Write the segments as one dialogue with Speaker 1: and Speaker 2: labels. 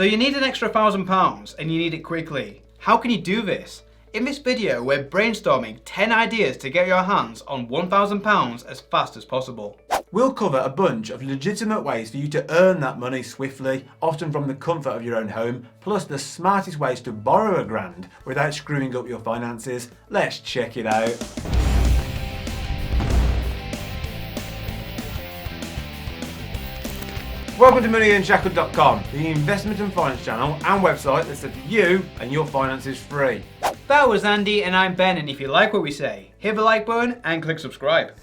Speaker 1: So you need an extra £1,000 and you need it quickly. How can you do this? In this video, we're brainstorming 10 ideas to get your hands on £1,000 as fast as possible.
Speaker 2: We'll cover a bunch of legitimate ways for you to earn that money swiftly, often from the comfort of your own home, plus the smartest ways to borrow £1,000 without screwing up your finances. Let's check it out. Welcome to Unshackled.com, the investment and finance channel and website that sets you and your finances free.
Speaker 1: That was Andy and I'm Ben, and if you like what we say, hit the like button and click subscribe.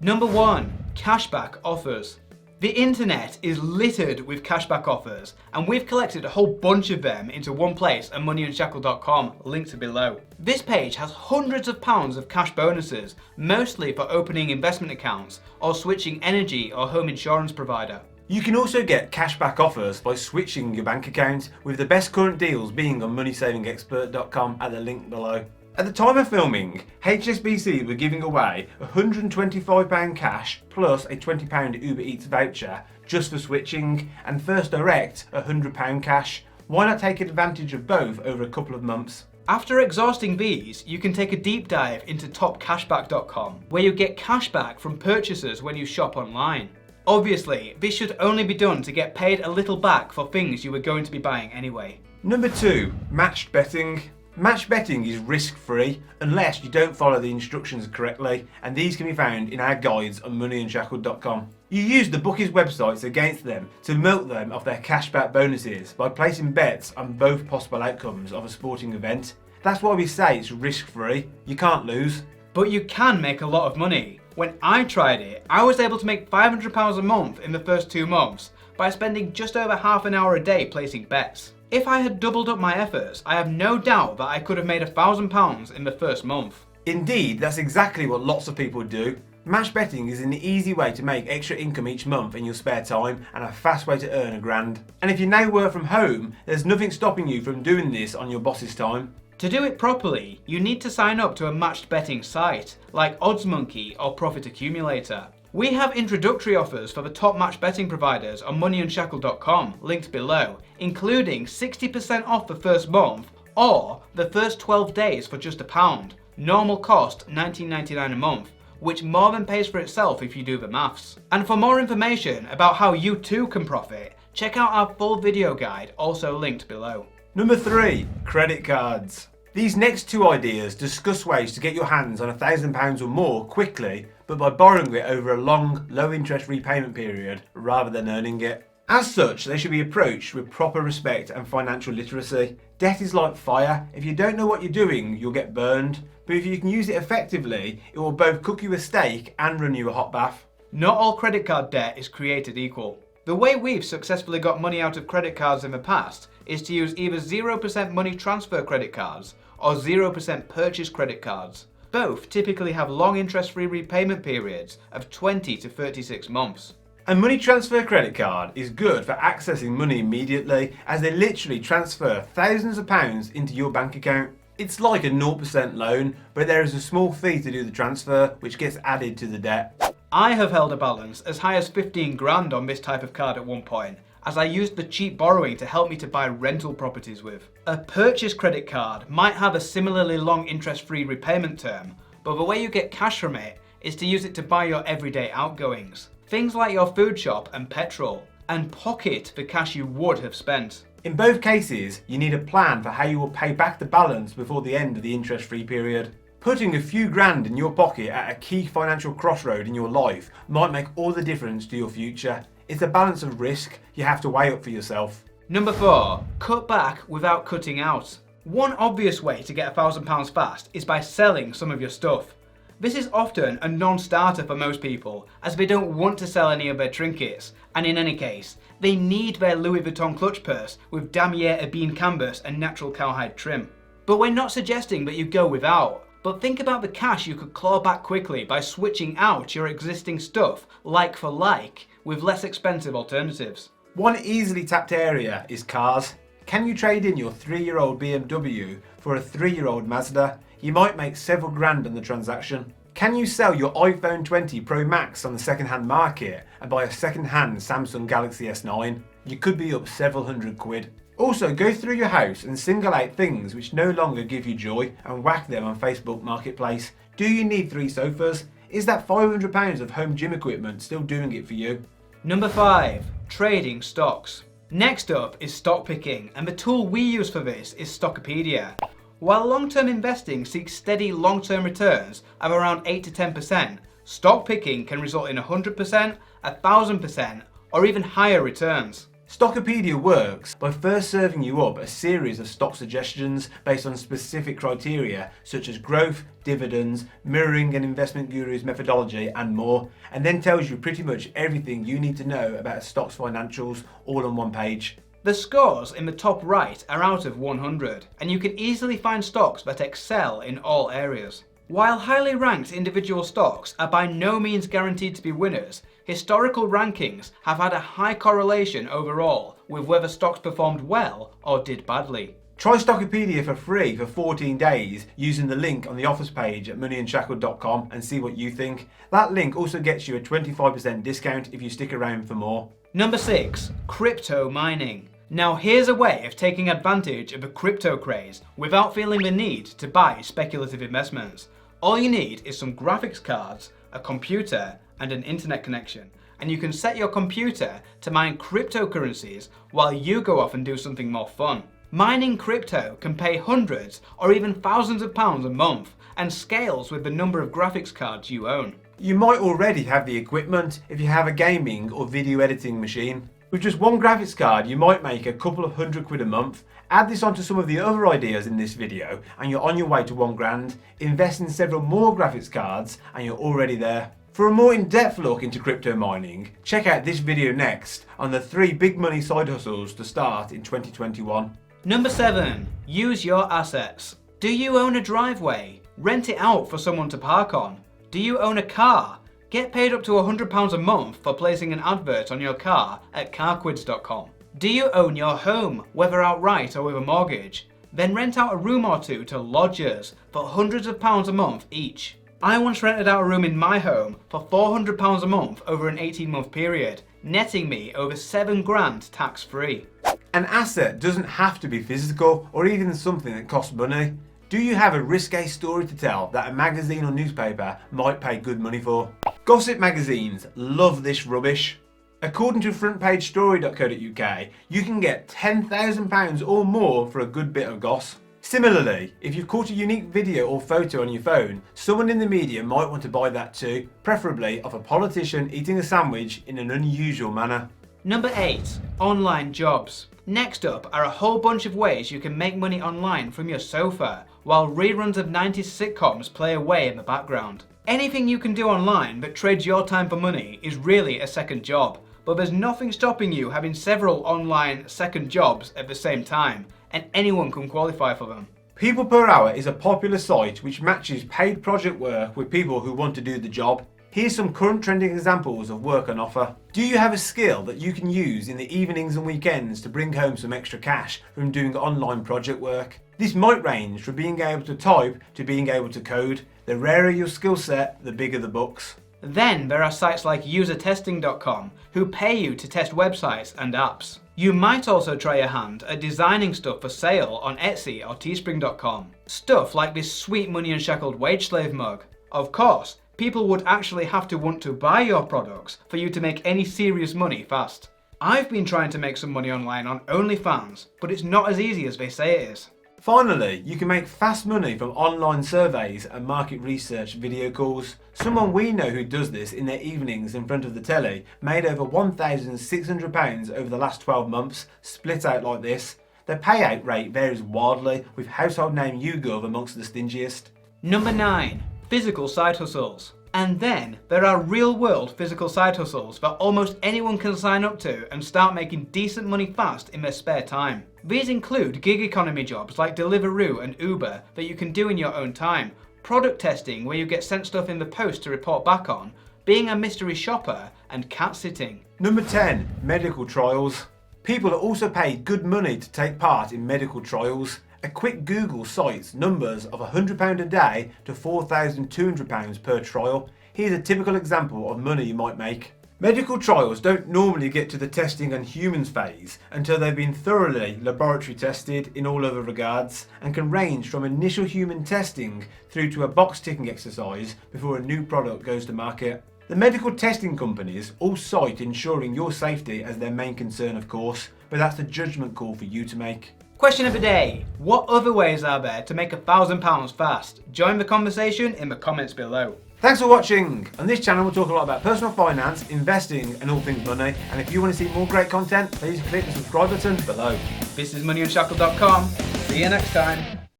Speaker 1: Number 1. Cashback offers. The internet is littered with cashback offers, and we've collected a whole bunch of them into one place at Unshackled.com, linked below. This page has hundreds of pounds of cash bonuses, mostly for opening investment accounts or switching energy or home insurance provider.
Speaker 2: You can also get cashback offers by switching your bank account, with the best current deals being on moneysavingexpert.com at the link below. At the time of filming, HSBC were giving away £125 cash plus a £20 Uber Eats voucher just for switching, and First Direct £100 cash. Why not take advantage of both over a couple of months?
Speaker 1: After exhausting these, you can take a deep dive into TopCashBack.com, where you get cashback from purchases when you shop online. Obviously, this should only be done to get paid a little back for things you were going to be buying anyway.
Speaker 2: Number 2. Matched betting. Matched betting is risk-free unless you don't follow the instructions correctly, and these can be found in our guides on Unshackled.com. You use the bookies' websites against them to milk them of their cashback bonuses by placing bets on both possible outcomes of a sporting event. That's why we say it's risk-free. You can't lose.
Speaker 1: But you can make a lot of money. When I tried it, I was able to make £500 a month in the first 2 months by spending just over half an hour a day placing bets. If I had doubled up my efforts, I have no doubt that I could have made £1,000 in the first month.
Speaker 2: Indeed, that's exactly what lots of people do. Match betting is an easy way to make extra income each month in your spare time, and a fast way to earn £1,000. And if you now work from home, there's nothing stopping you from doing this on your boss's time.
Speaker 1: To do it properly, you need to sign up to a matched betting site, like OddsMonkey or Profit Accumulator. We have introductory offers for the top match betting providers on Unshackled.com, linked below, including 60% off the first month or the first 12 days for just £1. Normal cost $19.99 a month, which more than pays for itself if you do the maths. And for more information about how you too can profit, check out our full video guide, also linked below.
Speaker 2: Number 3. Credit cards. These next 2 ideas discuss ways to get your hands on £1,000 or more quickly, but by borrowing it over a long, low-interest repayment period rather than earning it. As such, they should be approached with proper respect and financial literacy. Debt is like fire. If you don't know what you're doing, you'll get burned. But if you can use it effectively, it will both cook you a steak and run you a hot bath.
Speaker 1: Not all credit card debt is created equal. The way we've successfully got money out of credit cards in the past is to use either 0% money transfer credit cards or 0% purchase credit cards. Both typically have long interest-free repayment periods of 20 to 36 months.
Speaker 2: A money transfer credit card is good for accessing money immediately, as they literally transfer thousands of pounds into your bank account. It's like a 0% loan, but there is a small fee to do the transfer, which gets added to the debt.
Speaker 1: I have held a balance as high as 15 grand on this type of card at one point, as I used the cheap borrowing to help me to buy rental properties with. A purchase credit card might have a similarly long interest-free repayment term, but the way you get cash from it is to use it to buy your everyday outgoings. Things like your food shop and petrol, and pocket the cash you would have spent.
Speaker 2: In both cases, you need a plan for how you will pay back the balance before the end of the interest-free period. Putting a few grand in your pocket at a key financial crossroad in your life might make all the difference to your future. It's a balance of risk you have to weigh up for yourself.
Speaker 1: Number 4. Cut back without cutting out. One obvious way to get £1,000 fast is by selling some of your stuff. This is often a non-starter for most people, as they don't want to sell any of their trinkets, and in any case, they need their Louis Vuitton clutch purse with damier ebene canvas and natural cowhide trim. But we're not suggesting that you go without. But think about the cash you could claw back quickly by switching out your existing stuff, like for like, with less expensive alternatives.
Speaker 2: One easily tapped area is cars. Can you trade in your 3-year-old BMW for a 3-year-old Mazda? You might make several grand on the transaction. Can you sell your iPhone 20 Pro Max on the second-hand market and buy a second-hand Samsung Galaxy S9? You could be up several £100. Also, go through your house and single out things which no longer give you joy and whack them on Facebook Marketplace. Do you need 3 sofas? Is that £500 of home gym equipment still doing it for you?
Speaker 1: Number 5. Trading stocks. Next up is stock picking, and the tool we use for this is Stockopedia. While long-term investing seeks steady long-term returns of around 8 to 10%, stock picking can result in 100%, 1000%, or even higher returns.
Speaker 2: Stockopedia works by first serving you up a series of stock suggestions based on specific criteria such as growth, dividends, mirroring an investment guru's methodology and more, and then tells you pretty much everything you need to know about a stock's financials all on one page.
Speaker 1: The scores in the top right are out of 100, and you can easily find stocks that excel in all areas. While highly ranked individual stocks are by no means guaranteed to be winners, historical rankings have had a high correlation overall with whether stocks performed well or did badly.
Speaker 2: Try Stockopedia for free for 14 days using the link on the offers page at moneyunshackled.com and see what you think. That link also gets you a 25% discount if you stick around for more.
Speaker 1: Number 6. Crypto mining. Now here's a way of taking advantage of the crypto craze without feeling the need to buy speculative investments. All you need is some graphics cards, a computer, and an internet connection, and you can set your computer to mine cryptocurrencies while you go off and do something more fun. Mining crypto can pay hundreds or even thousands of pounds a month and scales with the number of graphics cards you own.
Speaker 2: You might already have the equipment if you have a gaming or video editing machine. With just one graphics card, you might make a couple of £100 a month. Add this onto some of the other ideas in this video and you're on your way to £1,000. Invest in several more graphics cards and you're already there. For a more in-depth look into crypto mining, check out this video next on the 3 big money side hustles to start in 2021.
Speaker 1: Number 7. Use your assets. Do you own a driveway? Rent it out for someone to park on. Do you own a car? Get paid up to £100 a month for placing an advert on your car at carquids.com. Do you own your home, whether outright or with a mortgage? Then rent out a room or two to lodgers for hundreds of pounds a month each. I once rented out a room in my home for £400 a month over an 18-month period, netting me over £7,000 tax-free.
Speaker 2: An asset doesn't have to be physical or even something that costs money. Do you have a risque story to tell that a magazine or newspaper might pay good money for? Gossip magazines love this rubbish. According to frontpagestory.co.uk, you can get £10,000 or more for a good bit of goss. Similarly, if you've caught a unique video or photo on your phone, someone in the media might want to buy that too, preferably of a politician eating a sandwich in an unusual manner.
Speaker 1: Number 8. Online jobs. Next up are a whole bunch of ways you can make money online from your sofa, while reruns of 90s sitcoms play away in the background. Anything you can do online that trades your time for money is really a second job, but there's nothing stopping you having several online second jobs at the same time, and anyone can qualify for them.
Speaker 2: People Per Hour is a popular site which matches paid project work with people who want to do the job. Here's some current trending examples of work on offer. Do you have a skill that you can use in the evenings and weekends to bring home some extra cash from doing online project work? This might range from being able to type to being able to code. The rarer your skill set, the bigger the bucks.
Speaker 1: Then there are sites like usertesting.com who pay you to test websites and apps. You might also try your hand at designing stuff for sale on Etsy or teespring.com. Stuff like this sweet Money Unshackled wage slave mug. Of course, people would actually have to want to buy your products for you to make any serious money fast. I've been trying to make some money online on OnlyFans, but it's not as easy as they say it is.
Speaker 2: Finally, you can make fast money from online surveys and market research video calls. Someone we know who does this in their evenings in front of the telly made over £1,600 over the last 12 months, split out like this. The payout rate varies wildly, with household name YouGov amongst the stingiest.
Speaker 1: Number 9. Physical side hustles. And then there are real-world physical side hustles that almost anyone can sign up to and start making decent money fast in their spare time. These include gig economy jobs like Deliveroo and Uber that you can do in your own time, product testing where you get sent stuff in the post to report back on, being a mystery shopper, and cat sitting.
Speaker 2: Number 10. Medical trials. People are also paid good money to take part in medical trials. A quick Google cites numbers of £100 a day to £4,200 per trial. Here's a typical example of money you might make. Medical trials don't normally get to the testing on humans phase until they've been thoroughly laboratory tested in all other regards, and can range from initial human testing through to a box ticking exercise before a new product goes to market. The medical testing companies all cite ensuring your safety as their main concern, of course, but that's a judgment call for you to make.
Speaker 1: Question of the day: what other ways are there to make £1,000 fast? Join the conversation in the comments below.
Speaker 2: Thanks for watching. On this channel we'll talk a lot about personal finance, investing and all things money, and if you want to see more great content, please click the subscribe button below.
Speaker 1: This is moneyunshackled.com. See you next time.